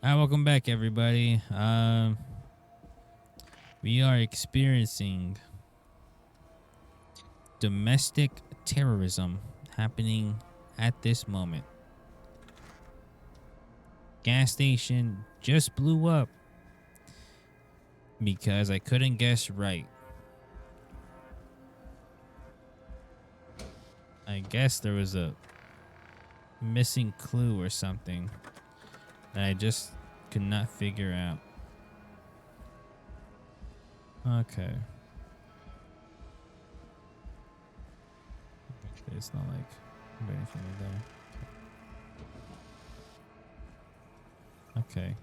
Welcome back, everybody. We are experiencing domestic terrorism happening at this moment. Gas station just blew up because I couldn't guess right. I guess there was a missing clue or something that I just could not figure out. Okay. Okay, it's not like anything there. Okay.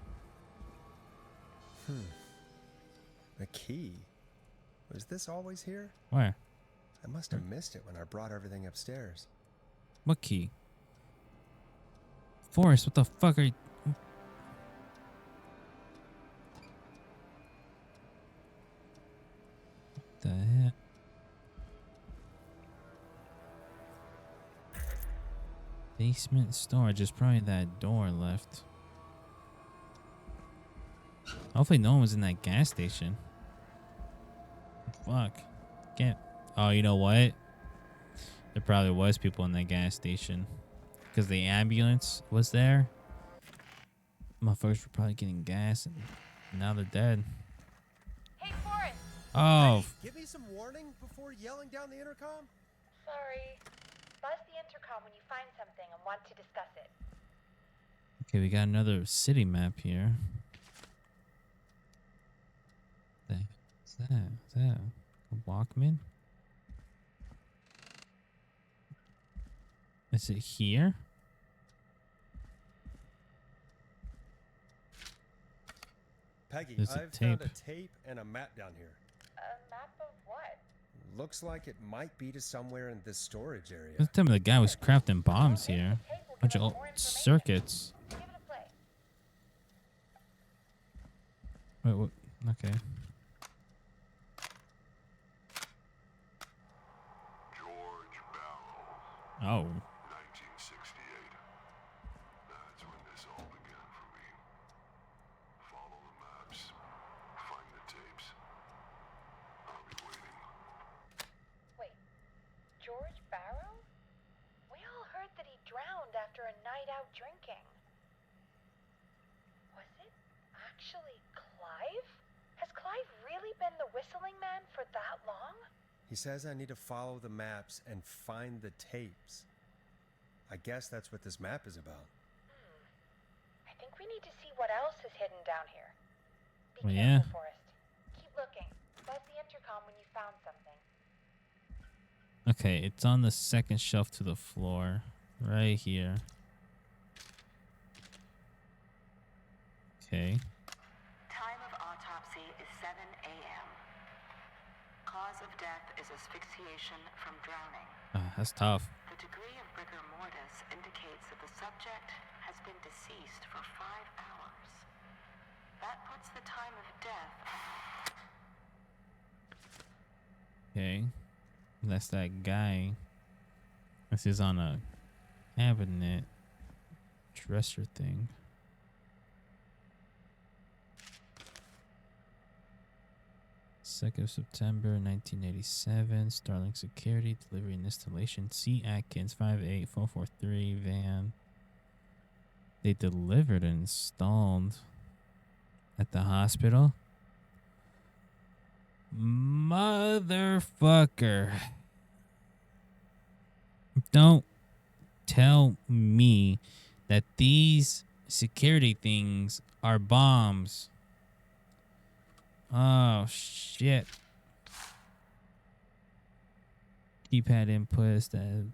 The key? Was this always here? Where? I must have missed it when I brought everything upstairs. What key? Forrest, what the fuck are you... What the hell? Basement storage is probably that door left. Hopefully no one was in that gas station. Fuck. Can't... Oh, you know what? There probably was people in that gas station. Because the ambulance was there. Motherfuckers were probably getting gas and now they're dead. Hey, Forrest! Oh. Hey, give me some warning before yelling down the intercom? Sorry. Buzz the intercom when you find something and want to discuss it. Okay, we got another city map here. What's that? Is that a Walkman? Is it here? Peggy, There's a I've found tape. a tape and a map down here. A map of what? Looks like it might be to somewhere in this storage area. Let's tell me the guy was crafting bombs here. The tape will Bunch give of us old more information. circuits. Give it a play. Wait, what? Okay. George Barrow, Oh. 1968. That's when this all began for me. Follow the maps. Find the tapes. I'll be waiting. Wait. George Barrow? We all heard that he drowned after a night out drinking. Was it actually Clive? Has Clive really been the whistling man for that long? He says I need to follow the maps and find the tapes. I guess that's what this map is about. I think we need to see what else is hidden down here. Be Well, careful, yeah. Forrest. Keep looking. Buzz the intercom when you found something. Okay, it's on the second shelf to the floor. Right here. Okay. Time of autopsy is 7 a.m. Cause of death is asphyxiation from drowning. That's tough. The degree of rigor mortis indicates that the subject has been deceased for 5 hours. That puts the time of death. Okay. That's that guy. This is on a cabinet dresser thing. September 2nd, 1987. Starling Security Delivery and Installation. C. Atkins 58443 van. They delivered and installed at the hospital. Motherfucker. Don't tell me that these security things are bombs. Oh, shit. Keypad inputs, that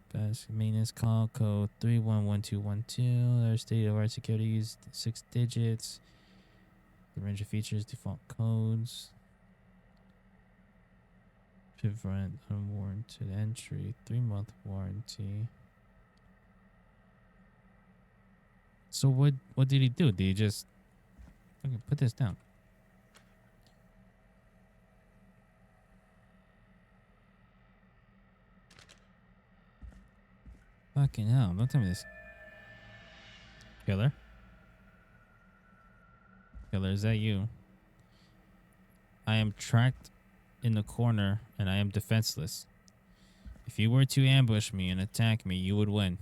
maintenance call code 311212. Their state-of-art security used 6 digits. The range of features, default codes. Prevent unwarranted entry, 3-month warranty. So what did he do? Did he just... Okay, put this down. Fucking hell, don't tell me this. Killer? killer. Is that you? I am tracked in the corner and I am defenseless. If you were to ambush me and attack me, you would win.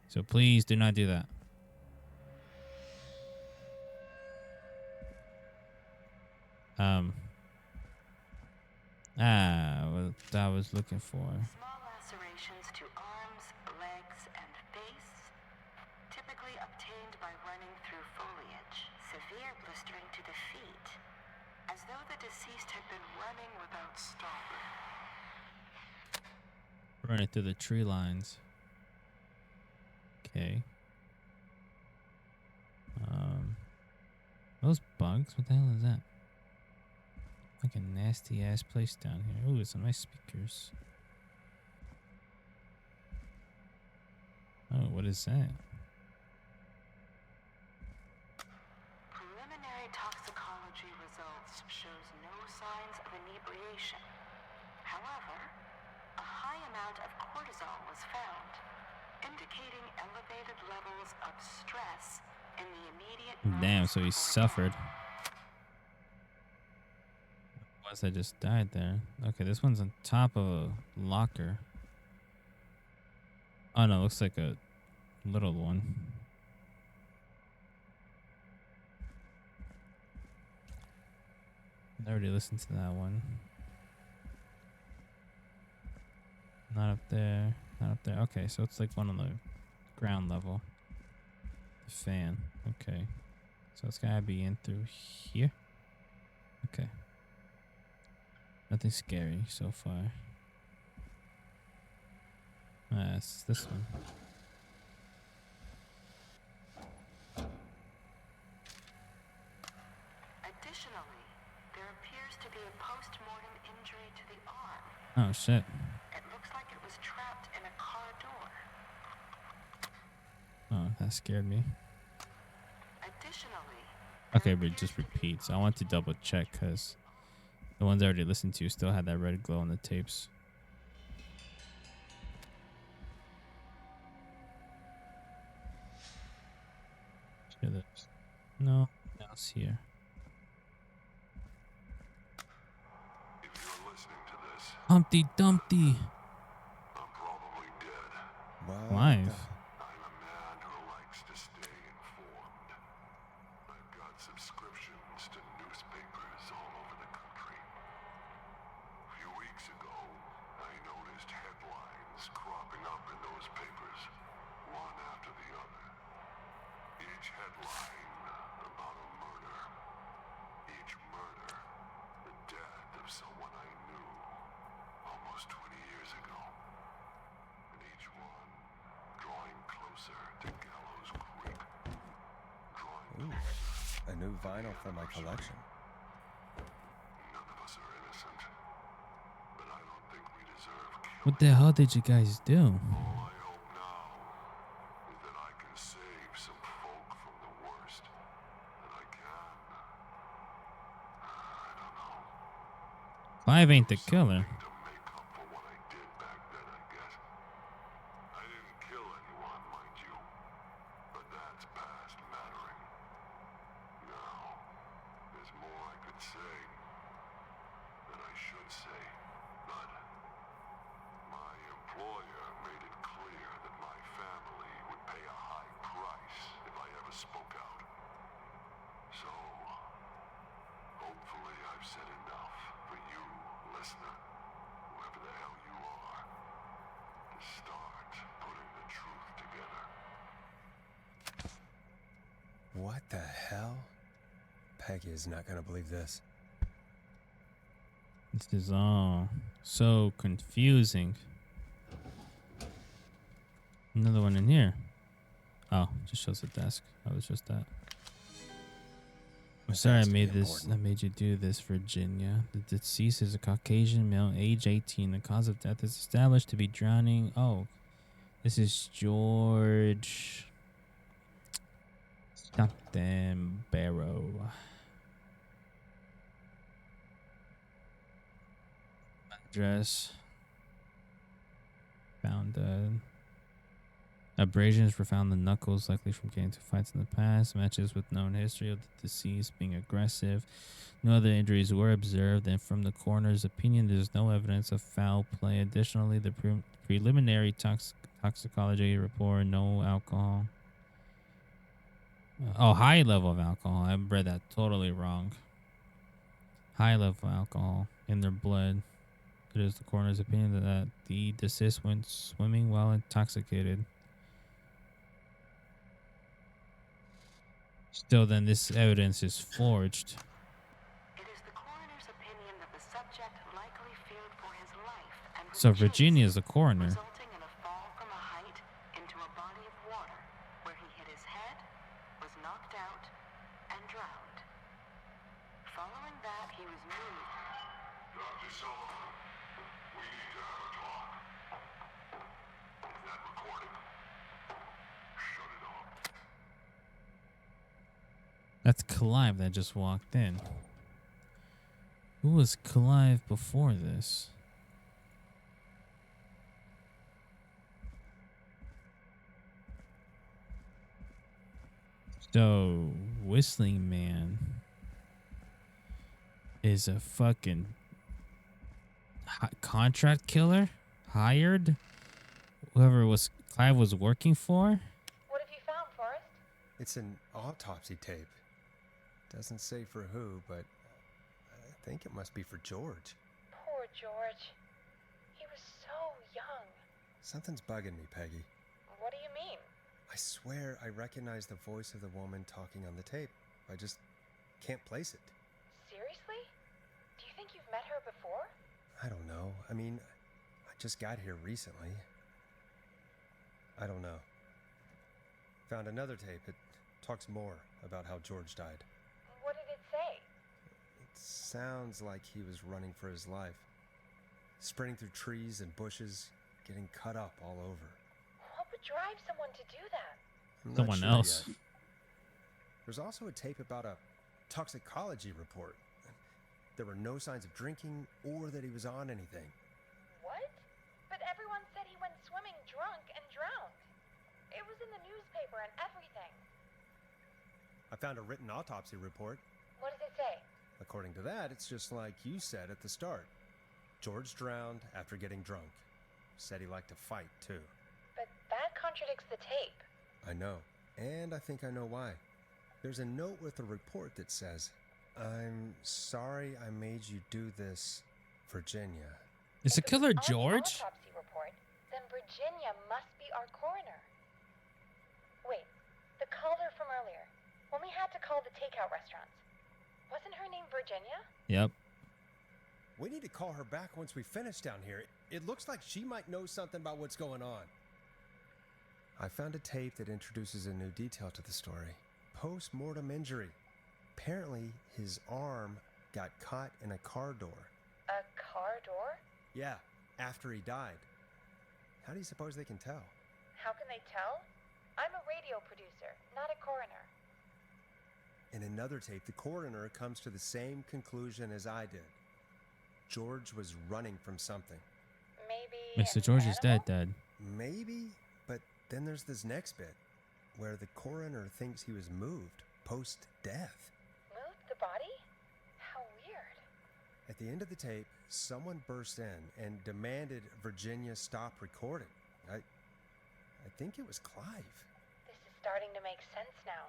So please do not do that. What I was looking for. Small lacerations to arms, legs, and face, typically obtained by running through foliage. Severe blistering to the feet, as though the deceased had been running without stopping. Running through the tree lines. Okay. Those bugs? What the hell is that? Like a nasty ass place down here. Ooh, some nice speakers. Oh, what is that? Preliminary toxicology results shows no signs of inebriation. However, a high amount of cortisol was found, indicating elevated levels of stress in the immediate Damn, moments so he before suffered. death. Once I just died there. Okay, this one's on top of a locker. Oh no, looks like a little one. I already listened to that one. Not up there. Not up there. Okay, so it's like one on the ground level. The fan. Okay. So it's gotta be in through here. Okay. Nothing scary so far. It's this one. Additionally, there appears to be a post-mortem injury to the arm. Oh shit. It looks like it was trapped in a car door. Oh, that scared me. Additionally, Okay, but it just repeats. I want to double check because the ones I already listened to still had that red glow on the tapes. No, nothing else here. If you're listening to this, Humpty Dumpty. I'm probably dead. What Live. I'm a man who likes to stay informed. I've got subscriptions to newspapers all over the country. A few weeks ago, I noticed headlines cropping up in those papers, one after the other. Each headline about a murder. Each murder, the death of someone I knew almost 20 years ago. And each one drawing closer to Gallows Creek. Drawing Ooh, a new vinyl for my collection. None of us are innocent. But I don't think we deserve killing. What the hell did you guys do? All I hope now is that I can save some folk from the worst that I can. I don't know. Clive ain't the killer. To make up for what I did back then, I guess. I didn't kill anyone, mind you. But that's past mattering. Now, there's more I could say. That I should say. But my employer made it clear that my family would pay a high price if I ever spoke out. So, hopefully I've said enough for you, listener, whoever the hell you are, to start putting the truth together. What the hell? Peggy is not gonna believe this. This is all so confusing. Another one in here. Oh, just shows the desk. That was just that. I'm sorry I has to be made this. important. I made you do this, Virginia. The deceased is a Caucasian male, age 18. The cause of death is established to be drowning. Oh, this is George. Something Barrow. Address. Found dead. Abrasions were found in the knuckles, likely from getting into fights in the past. Matches with known history of the deceased being aggressive. No other injuries were observed, and from the coroner's opinion, there's no evidence of foul play. Additionally, the preliminary toxicology report, no alcohol. Oh, high level of alcohol. I read that totally wrong. High level of alcohol in their blood. It is the coroner's opinion that the deceased went swimming while intoxicated. Still, then this evidence is forged. It is the coroner's opinion that the subject likely feared for his life and was So chased, Virginia is the coroner. resulting in a fall from a height into a body of water where he hit his head, was knocked out, and drowned. Following that, he was moved. Dr. Sullivan, we need to have a talk. That recording. Shut it off. That's Clive that just walked in. Who was Clive before this? So, Whistling Man is a fucking contract killer? Hired? Whoever was Clive was working for? What have you found, Forrest? It's an autopsy tape. Doesn't say for who, but I think it must be for George. Poor George. He was so young. Something's bugging me, Peggy. What do you mean? I swear I recognize the voice of the woman talking on the tape. I just can't place it. Seriously? Do you think you've met her before? I don't know. I mean, I just got here recently. I don't know. Found another tape. It talks more about how George died. What did it say? It sounds like he was running for his life. Sprinting through trees and bushes, getting cut up all over. What would drive someone to do that? I'm not Someone sure else. yet. There's also a tape about a toxicology report. There were no signs of drinking or that he was on anything. What? But everyone said he went swimming drunk and drowned. It was in the newspaper and everything. I found a written autopsy report. What does it say? According to that, it's just like you said at the start. George drowned after getting drunk. Said he liked to fight, too. But that contradicts the tape. I know. And I think I know why. There's a note with the report that says, "I'm sorry I made you do this, Virginia." Is the If it killer was on the George? autopsy report, then Virginia must be our coroner. Wait, the caller from earlier, when we had to call the takeout restaurants, wasn't her name Virginia? Yep. We need to call her back once we finish down here. It looks like she might know something about what's going on. I found a tape that introduces a new detail to the story. Post-mortem injury. Apparently, his arm got caught in a car door. A car door? Yeah, after he died. How do you suppose they can tell? How can they tell? I'm a radio producer, not a coroner. In another tape, the coroner comes to the same conclusion as I did. George was running from something. Maybe Mr. an George is dead, animal? Dad. Maybe, but then there's this next bit where the coroner thinks he was moved post-death. Moved the body? How weird. At the end of the tape, someone burst in and demanded Virginia stop recording. I think it was Clive. This is starting to make sense now.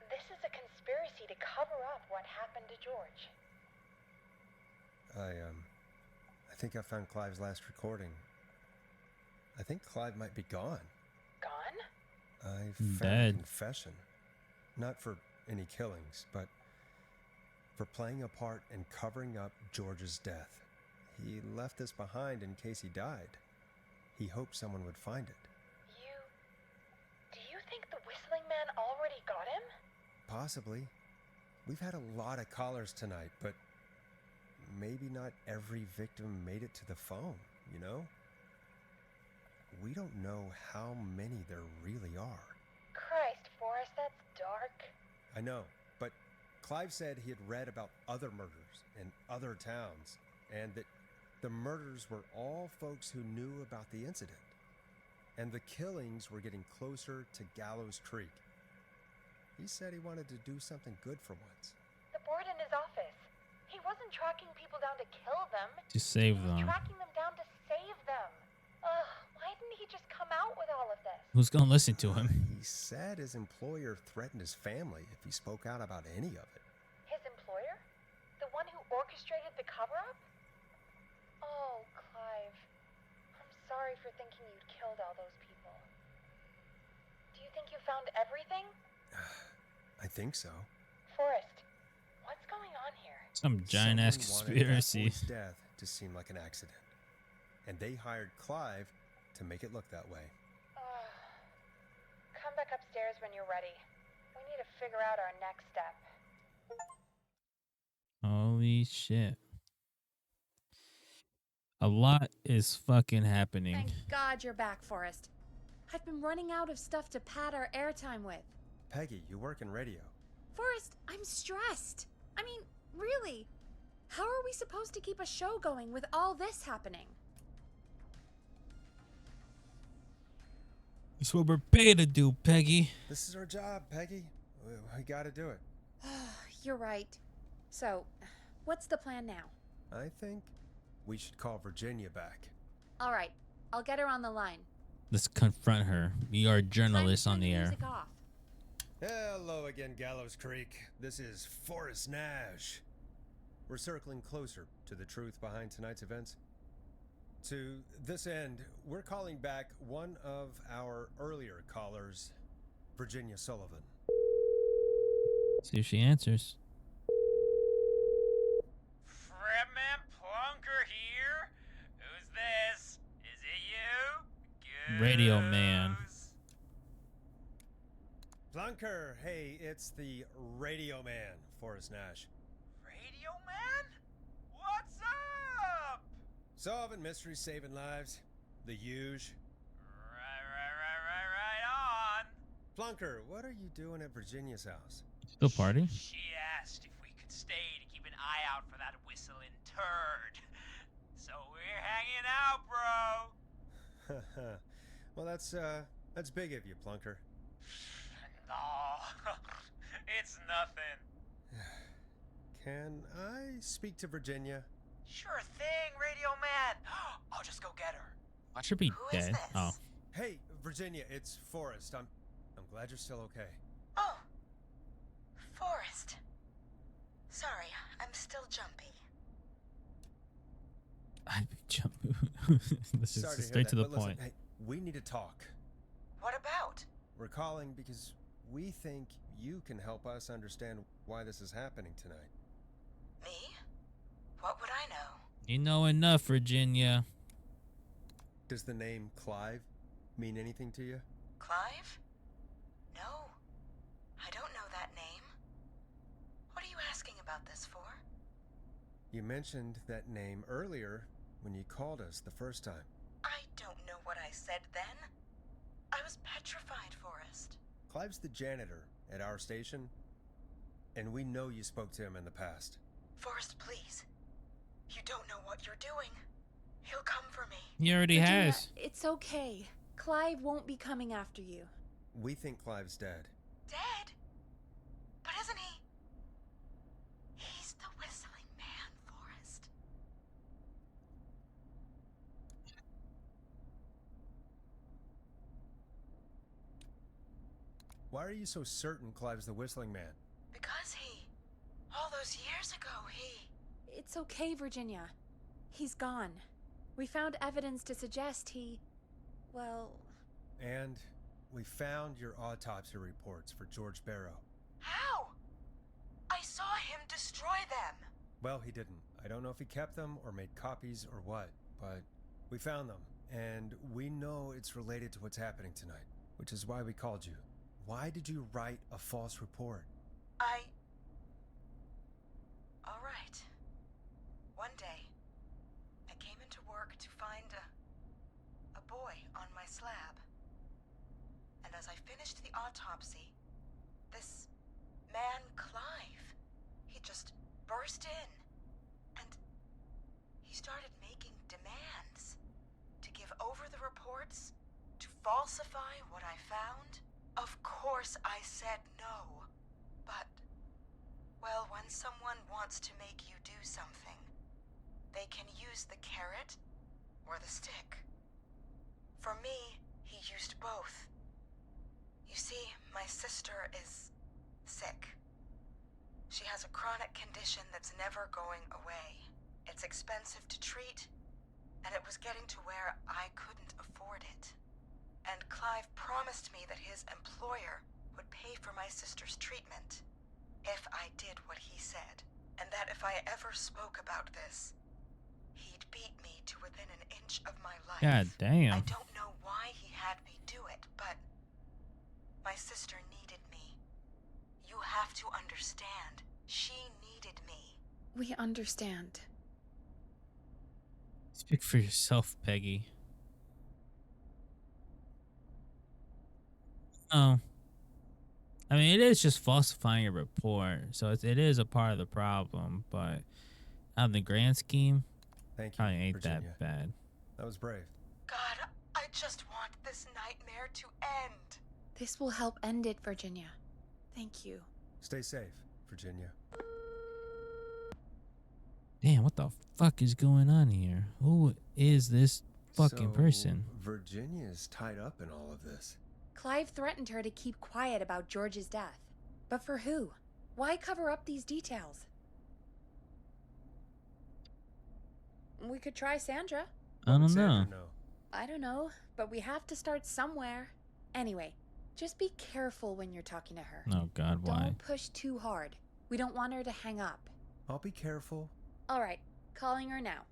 This is a conspiracy to cover up what happened to George. I think I found Clive's last recording. I think Clive might be gone. Gone? I found Dead. a confession. Not for any killings, but for playing a part in covering up George's death. He left this behind in case he died. He hoped someone would find it. Do you think the Whistling Man already got him? Possibly. We've had a lot of callers tonight, but maybe not every victim made it to the phone, you know? We don't know how many there really are. Christ, Forrest, that's dark. I know, but Clive said he had read about other murders in other towns, and that the murders were all folks who knew about the incident. and the killings were getting closer to Gallows Creek. He said he wanted to do something good for once. The board in his office. He wasn't tracking people down to kill them. To save He was them. tracking them down to save them. Ugh, why didn't he just come out with all of this? Who's gonna listen to him? He said his employer threatened his family if he spoke out about any of it. His employer? The one who orchestrated the cover-up? Oh, Clive. I'm sorry for thinking you'd killed all those people. Do you think you found everything? I think so. Forrest, what's going on here? Some giant ass Someone wanted that conspiracy. boy's death to seem like an accident. And they hired Clive to make it look that way. Come back upstairs when you're ready. We need to figure out our next step. Holy shit. A lot is fucking happening. Thank God you're back, Forrest. I've been running out of stuff to pad our airtime with. Peggy, you work in radio. Forrest, I'm stressed. I mean, really. How are we supposed to keep a show going with all this happening? That's what we're paid to do, Peggy. This is our job, Peggy. We gotta do it. You're right. So, what's the plan now? I think we should call Virginia back. All right, I'll get her on the line. Let's confront her. We are journalists Time on to the turn air. music off. Hello again, Gallows Creek. This is Forrest Nash. We're circling closer to the truth behind tonight's events. To this end, we're calling back one of our earlier callers, Virginia Sullivan. See if she answers. Fredman Plunker here? Who's this? Is it you? Radio man. Goose? Plunker, hey, it's the Radio Man, Forrest Nash. Radio Man? What's up? Solving mysteries, saving lives. The huge. Right on. Plunker, what are you doing at Virginia's house? Still party? She asked if we could stay to keep an eye out for that whistling turd. So we're hanging out, bro. Well, that's big of you, Plunker. No, it's nothing. Can I speak to Virginia? Sure thing, Radio Man. I'll just go get her. Watch her be Who is dead. this? Oh. Hey, Virginia, it's Forrest. I'm glad you're still okay. Oh, Forrest. Sorry, I'm still jumpy. I'd be jumping. Let's Sorry just to get hear straight to that, the but listen, point. hey, we need to talk. What about? We're calling because we think you can help us understand why this is happening tonight. Me? What would I know? You know enough, Virginia. Does the name Clive mean anything to you? Clive? No. I don't know that name. What are you asking about this for? You mentioned that name earlier when you called us the first time. I don't know what I said then. I was petrified, Forrest. Clive's the janitor at our station, and we know you spoke to him in the past. Forrest, please. You don't know what you're doing. He'll come for me. He already Virginia, has. it's okay. Clive won't be coming after you. We think Clive's dead. Dead? But isn't he? He's the whistling man, Forrest. Why are you so certain Clive's the Whistling Man? Because all those years ago, It's okay, Virginia. He's gone. We found evidence to suggest well, And we found your autopsy reports for George Barrow. How? I saw him destroy them. Well, he didn't. I don't know if he kept them or made copies or what, but we found them. And we know it's related to what's happening tonight, which is why we called you. Why did you write a false report? All right. One day, I came into work to find a boy on my slab. And as I finished the autopsy, this man, Clive, he just burst in. And he started making demands to give over the reports to falsify what I found? Of course I said no. But, well, when someone wants to make you do something, they can use the carrot or the stick. For me, he used both. You see, my sister is sick. She has a chronic condition that's never going away. It's expensive to treat, and it was getting to where I couldn't afford it. And Clive promised me that his employer would pay for my sister's treatment if I did what he said, and that if I ever spoke about this, he'd beat me to within an inch of my life. God damn. I don't know why he had me do it, but my sister needed me. You have to understand. She needed me. We understand. Speak for yourself, Peggy. Oh. I mean, it is just falsifying a report, so it is a part of the problem, but out of the grand scheme, Thank you, probably ain't Virginia. that bad. That was brave. God, I just want this nightmare to end. This will help end it, Virginia. Thank you. Stay safe, Virginia. Damn, what the fuck is going on here? Who is this fucking person? Virginia's tied up in all of this. Clive threatened her to keep quiet about George's death. But for who? Why cover up these details? We could try Sandra. I What don't would Sandra know. know? I don't know, but we have to start somewhere. Anyway, just be careful when you're talking to her. Oh God, why? Don't push too hard. We don't want her to hang up. I'll be careful. All right, calling her now.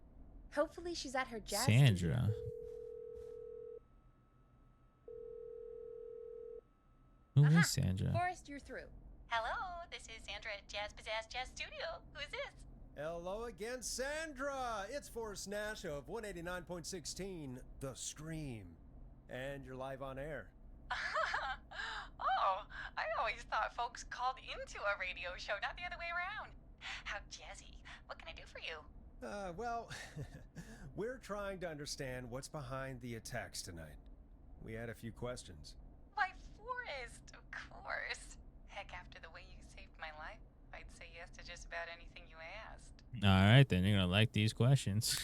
Hopefully she's at her jazz Sandra. studio. Who Aha, is Sandra? Forrest, you're through. Hello, this is Sandra at Jazz Pizzazz Jazz Studio. Who's this? Hello again, Sandra! It's Forrest Nash of 189.16, The Stream. And you're live on air. Oh, I always thought folks called into a radio show, not the other way around. How jazzy. What can I do for you? Well, we're trying to understand what's behind the attacks tonight. We had a few questions. Why, Forrest, of course. Heck, after the way you saved my life, I'd say yes to just about anything you asked. All right, then you're gonna like these questions.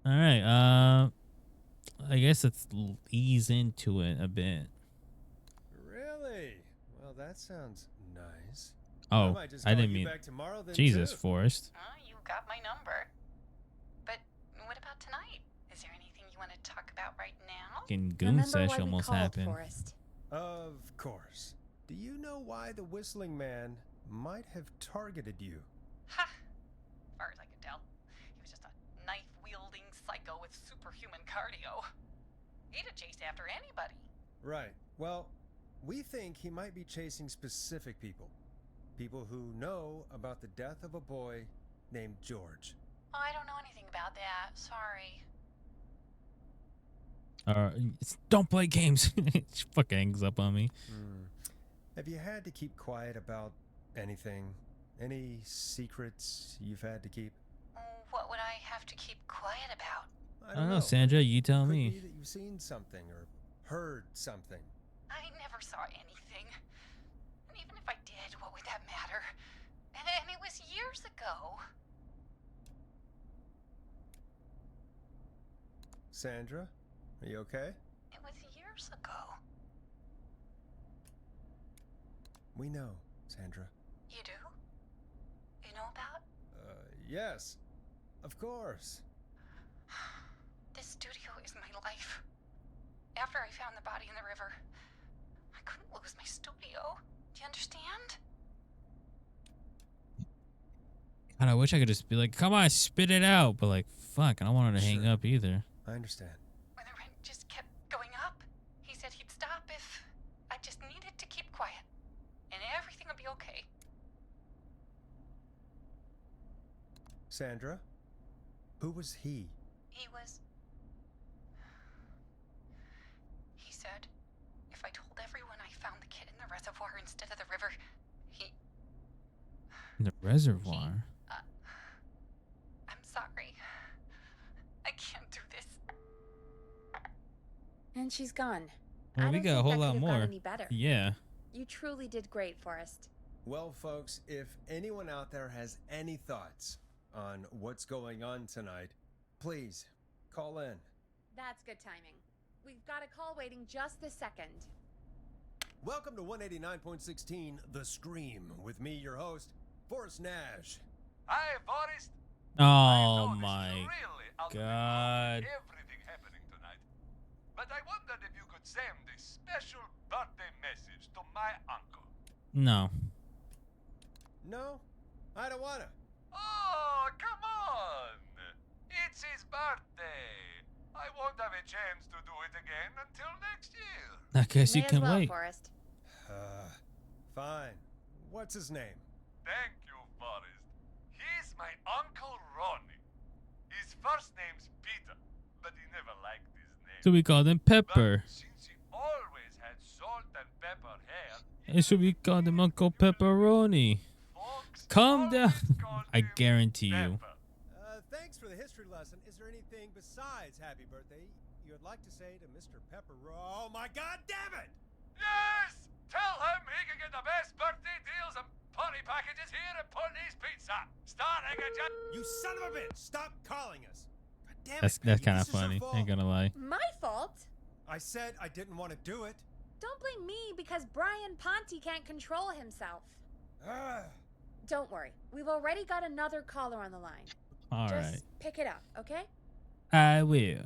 All right. I guess let's ease into it a bit. Really? Well, that sounds nice. Oh, might just I call didn't you mean. back tomorrow then, Jesus, too. Forrest. You got my number. But what about tonight? Is there anything you want to talk about right now? Fucking goon Remember sesh why we almost called, happened. Forrest. Of course. Do you know why the Whistling Man might have targeted you? Ha! As far as I could tell, he was just a knife-wielding psycho with superhuman cardio. He'd have chased after anybody. Right. Well, we think he might be chasing specific people. People who know about the death of a boy named George. Oh, I don't know anything about that. Sorry. Don't play games. She fucking hangs up on me. Have you had to keep quiet about anything? Any secrets you've had to keep? What would I have to keep quiet about? I don't know, Sandra. You tell Could me. be that you've seen something or heard something. I never saw anything. And even if I did, what would that matter? And it was years ago. Sandra, are you okay? It was years ago. We know, Sandra. You do? You know about? Yes. Of course. This studio is my life. After I found the body in the river, I couldn't lose my studio. Do you understand? God, I wish I could just be like, come on, spit it out. But like, fuck, I don't want her to hang Sure. up either. I understand. When the rent just kept going up, he said he'd stop if I just needed to keep quiet. And everything would be okay. Sandra, who was he? He was... He said, if I told everyone I found the kid in the reservoir instead of the river, he... The reservoir. I'm sorry. I can't do this. And she's gone. Well, I we don't got a think whole that lot could have more. gone any better. Yeah. You truly did great, Forrest. Well, folks, if anyone out there has any thoughts on what's going on tonight, please call in. That's good timing. We've got a call waiting just this second. Welcome to 189.16 The Scream with me, your host, Forrest Nash. Hi, Forrest. Oh I know this is my really out of the blue, God. everything happening tonight. But I wondered if you could send a special birthday message to my uncle. No. No, I don't wanna. Oh, come on! It's his birthday. I won't have a chance to do it again until next year. I guess you May as can well, wait. Forrest. Fine. What's his name? Thank you, Forrest. He's my Uncle Ronnie. His first name's Peter, but he never liked his name. So we called him Pepper. But since he always had salt and pepper hair, And should we call him Uncle Pepperoni? folks Calm down. always called I him guarantee you. Pepper. Thanks for the history lesson. Is there anything besides happy birthday you would like to say to Mr. Pepper? Oh my God, damn it! Yes! Tell him he can get the best birthday deals and party packages here at Putney's Pizza. Starting at just... You son of a bitch! Stop calling us. God damn That's it, Peggy, kind of this is your funny. fault. Ain't gonna lie. My fault? I said I didn't want to do it. Don't blame me because Brian Ponte can't control himself. Ah. Don't worry. We've already got another caller on the line. All Just right. pick it up, okay? I will.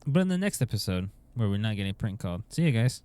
But in the next episode, where we're not getting prank called. See you guys.